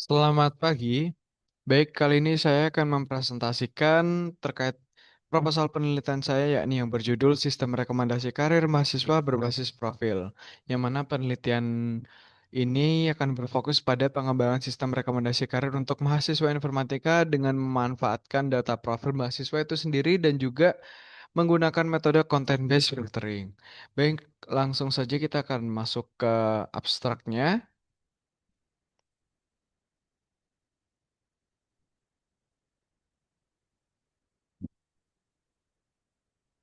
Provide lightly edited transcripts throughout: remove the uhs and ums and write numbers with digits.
Selamat pagi. Baik, kali ini saya akan mempresentasikan terkait proposal penelitian saya yakni yang berjudul Sistem Rekomendasi Karir Mahasiswa Berbasis Profil, yang mana penelitian ini akan berfokus pada pengembangan sistem rekomendasi karir untuk mahasiswa informatika dengan memanfaatkan data profil mahasiswa itu sendiri dan juga menggunakan metode content based filtering. Baik, langsung saja kita akan masuk ke abstraknya.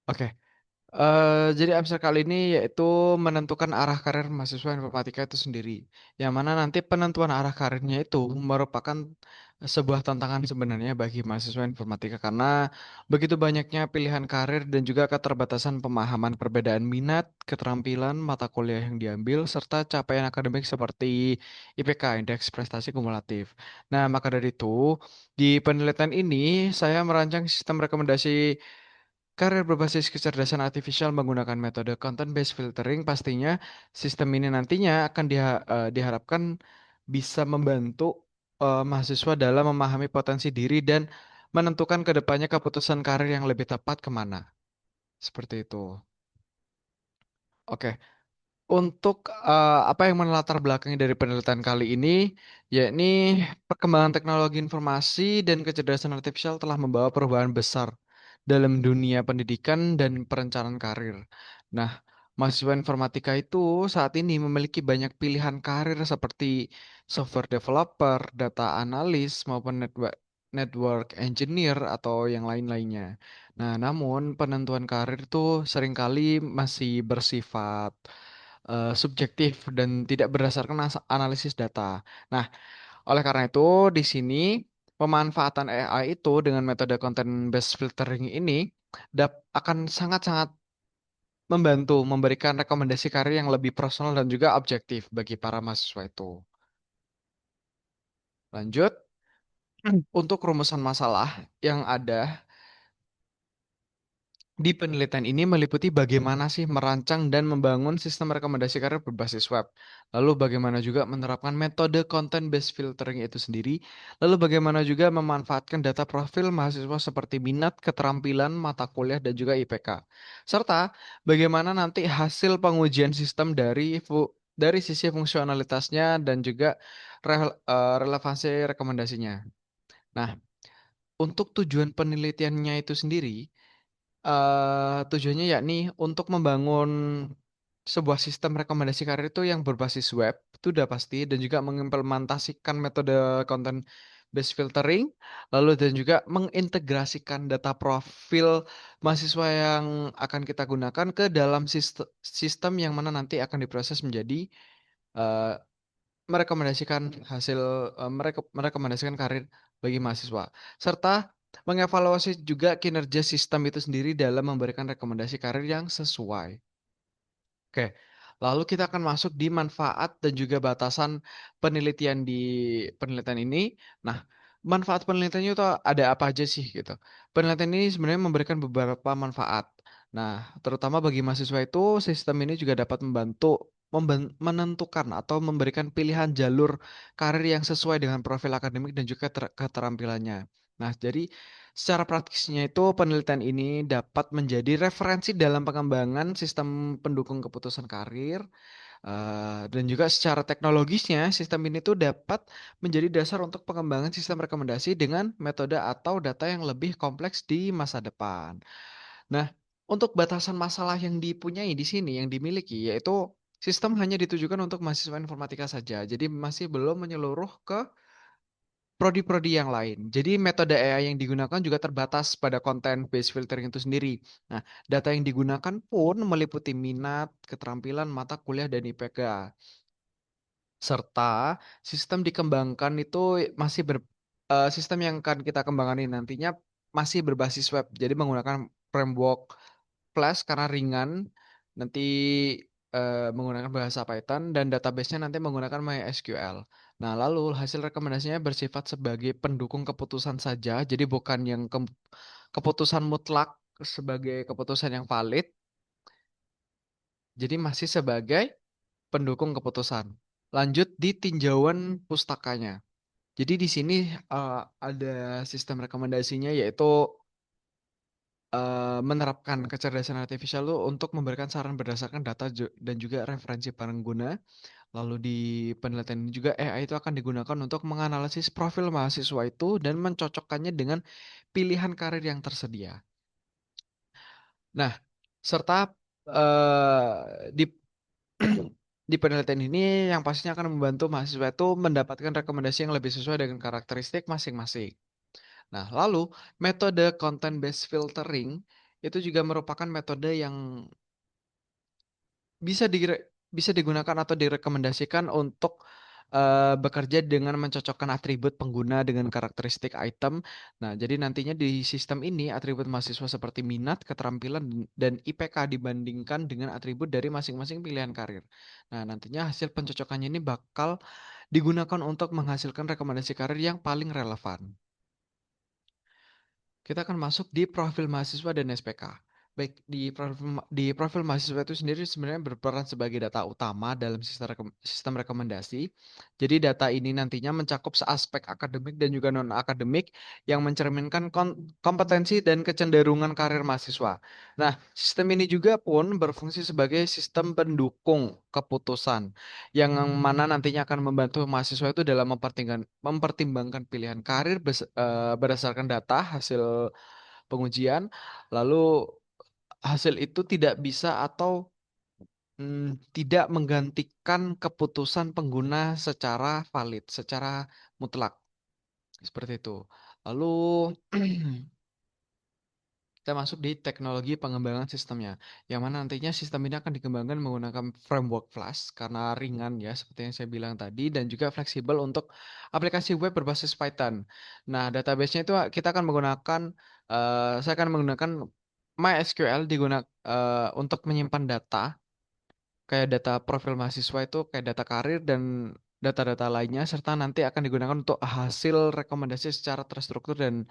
Oke. Jadi abstrak kali ini yaitu menentukan arah karir mahasiswa informatika itu sendiri. Yang mana nanti penentuan arah karirnya itu merupakan sebuah tantangan sebenarnya bagi mahasiswa informatika karena begitu banyaknya pilihan karir dan juga keterbatasan pemahaman perbedaan minat, keterampilan, mata kuliah yang diambil, serta capaian akademik seperti IPK, Indeks Prestasi Kumulatif. Nah, maka dari itu, di penelitian ini saya merancang sistem rekomendasi karir berbasis kecerdasan artifisial menggunakan metode content-based filtering, pastinya sistem ini nantinya akan diharapkan bisa membantu mahasiswa dalam memahami potensi diri dan menentukan ke depannya keputusan karir yang lebih tepat kemana. Seperti itu. Oke. Untuk apa yang melatar belakangi dari penelitian kali ini, yakni perkembangan teknologi informasi dan kecerdasan artifisial telah membawa perubahan besar dalam dunia pendidikan dan perencanaan karir. Nah, mahasiswa informatika itu saat ini memiliki banyak pilihan karir seperti software developer, data analis, maupun network engineer atau yang lain-lainnya. Nah, namun penentuan karir itu seringkali masih bersifat subjektif dan tidak berdasarkan analisis data. Nah, oleh karena itu di sini pemanfaatan AI itu dengan metode content based filtering ini akan sangat-sangat membantu memberikan rekomendasi karir yang lebih personal dan juga objektif bagi para mahasiswa itu. Lanjut, untuk rumusan masalah yang ada di penelitian ini meliputi bagaimana sih merancang dan membangun sistem rekomendasi karir berbasis web. Lalu bagaimana juga menerapkan metode content-based filtering itu sendiri. Lalu bagaimana juga memanfaatkan data profil mahasiswa seperti minat, keterampilan, mata kuliah, dan juga IPK. Serta bagaimana nanti hasil pengujian sistem dari sisi fungsionalitasnya dan juga relevansi rekomendasinya. Nah, untuk tujuan penelitiannya itu sendiri, tujuannya yakni untuk membangun sebuah sistem rekomendasi karir itu yang berbasis web, itu udah pasti, dan juga mengimplementasikan metode content based filtering, lalu dan juga mengintegrasikan data profil mahasiswa yang akan kita gunakan ke dalam sistem yang mana nanti akan diproses menjadi eh, merekomendasikan hasil merekomendasikan karir bagi mahasiswa serta mengevaluasi juga kinerja sistem itu sendiri dalam memberikan rekomendasi karir yang sesuai. Oke, lalu kita akan masuk di manfaat dan juga batasan penelitian di penelitian ini. Nah, manfaat penelitiannya itu ada apa aja sih gitu. Penelitian ini sebenarnya memberikan beberapa manfaat. Nah, terutama bagi mahasiswa itu, sistem ini juga dapat membantu menentukan atau memberikan pilihan jalur karir yang sesuai dengan profil akademik dan juga keterampilannya. Nah, jadi secara praktisnya itu penelitian ini dapat menjadi referensi dalam pengembangan sistem pendukung keputusan karir, dan juga secara teknologisnya sistem ini tuh dapat menjadi dasar untuk pengembangan sistem rekomendasi dengan metode atau data yang lebih kompleks di masa depan. Nah, untuk batasan masalah yang dipunyai di sini, yang dimiliki, yaitu sistem hanya ditujukan untuk mahasiswa informatika saja. Jadi masih belum menyeluruh ke prodi-prodi yang lain. Jadi metode AI yang digunakan juga terbatas pada konten based filtering itu sendiri. Nah, data yang digunakan pun meliputi minat, keterampilan, mata kuliah, dan IPK. Serta sistem dikembangkan itu masih sistem yang akan kita kembangkan ini nantinya masih berbasis web. Jadi menggunakan framework Flash karena ringan, nanti menggunakan bahasa Python dan database-nya nanti menggunakan MySQL. Nah, lalu hasil rekomendasinya bersifat sebagai pendukung keputusan saja, jadi bukan yang keputusan mutlak sebagai keputusan yang valid, jadi masih sebagai pendukung keputusan. Lanjut di tinjauan pustakanya. Jadi di sini ada sistem rekomendasinya yaitu menerapkan kecerdasan artifisial itu untuk memberikan saran berdasarkan data dan juga referensi pengguna. Lalu di penelitian ini juga AI itu akan digunakan untuk menganalisis profil mahasiswa itu dan mencocokkannya dengan pilihan karir yang tersedia. Nah, serta di di penelitian ini yang pastinya akan membantu mahasiswa itu mendapatkan rekomendasi yang lebih sesuai dengan karakteristik masing-masing. Nah, lalu metode content based filtering itu juga merupakan metode yang bisa bisa digunakan atau direkomendasikan untuk bekerja dengan mencocokkan atribut pengguna dengan karakteristik item. Nah, jadi nantinya di sistem ini atribut mahasiswa seperti minat, keterampilan, dan IPK dibandingkan dengan atribut dari masing-masing pilihan karir. Nah, nantinya hasil pencocokannya ini bakal digunakan untuk menghasilkan rekomendasi karir yang paling relevan. Kita akan masuk di profil mahasiswa dan SPK. Baik, di profil mahasiswa itu sendiri sebenarnya berperan sebagai data utama dalam sistem rekomendasi. Jadi data ini nantinya mencakup aspek akademik dan juga non-akademik yang mencerminkan kompetensi dan kecenderungan karir mahasiswa. Nah, sistem ini juga pun berfungsi sebagai sistem pendukung keputusan yang mana nantinya akan membantu mahasiswa itu dalam mempertimbangkan pilihan karir berdasarkan data hasil pengujian, lalu hasil itu tidak bisa atau tidak menggantikan keputusan pengguna secara valid, secara mutlak, seperti itu. Lalu kita masuk di teknologi pengembangan sistemnya, yang mana nantinya sistem ini akan dikembangkan menggunakan framework Flash karena ringan ya, seperti yang saya bilang tadi, dan juga fleksibel untuk aplikasi web berbasis Python. Nah, database-nya itu kita akan menggunakan, saya akan menggunakan MySQL untuk menyimpan data, kayak data profil mahasiswa itu, kayak data karir dan data-data lainnya, serta nanti akan digunakan untuk hasil rekomendasi secara terstruktur dan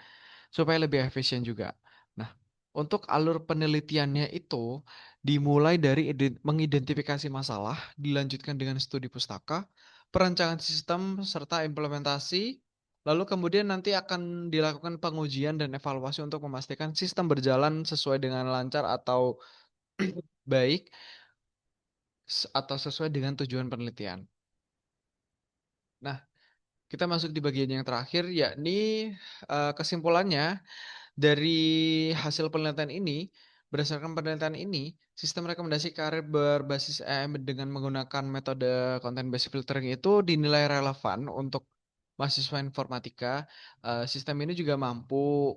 supaya lebih efisien juga. Nah, untuk alur penelitiannya itu dimulai dari mengidentifikasi masalah, dilanjutkan dengan studi pustaka, perancangan sistem, serta implementasi. Lalu kemudian nanti akan dilakukan pengujian dan evaluasi untuk memastikan sistem berjalan sesuai dengan lancar atau baik atau sesuai dengan tujuan penelitian. Nah, kita masuk di bagian yang terakhir yakni kesimpulannya. Dari hasil penelitian ini, berdasarkan penelitian ini, sistem rekomendasi karir berbasis AI dengan menggunakan metode content based filtering itu dinilai relevan untuk mahasiswa informatika. Sistem ini juga mampu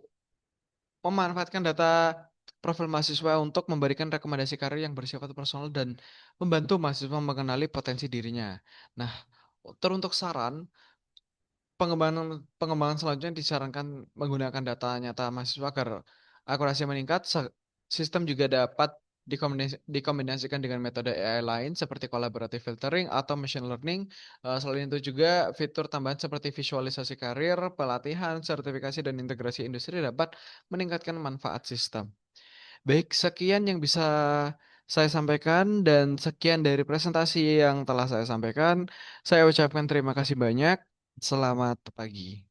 memanfaatkan data profil mahasiswa untuk memberikan rekomendasi karir yang bersifat personal dan membantu mahasiswa mengenali potensi dirinya. Nah, teruntuk saran, pengembangan pengembangan selanjutnya disarankan menggunakan data nyata mahasiswa agar akurasi meningkat. Sistem juga dapat dikombinasikan dengan metode AI lain seperti collaborative filtering atau machine learning. Selain itu juga fitur tambahan seperti visualisasi karir, pelatihan, sertifikasi, dan integrasi industri dapat meningkatkan manfaat sistem. Baik, sekian yang bisa saya sampaikan dan sekian dari presentasi yang telah saya sampaikan. Saya ucapkan terima kasih banyak. Selamat pagi.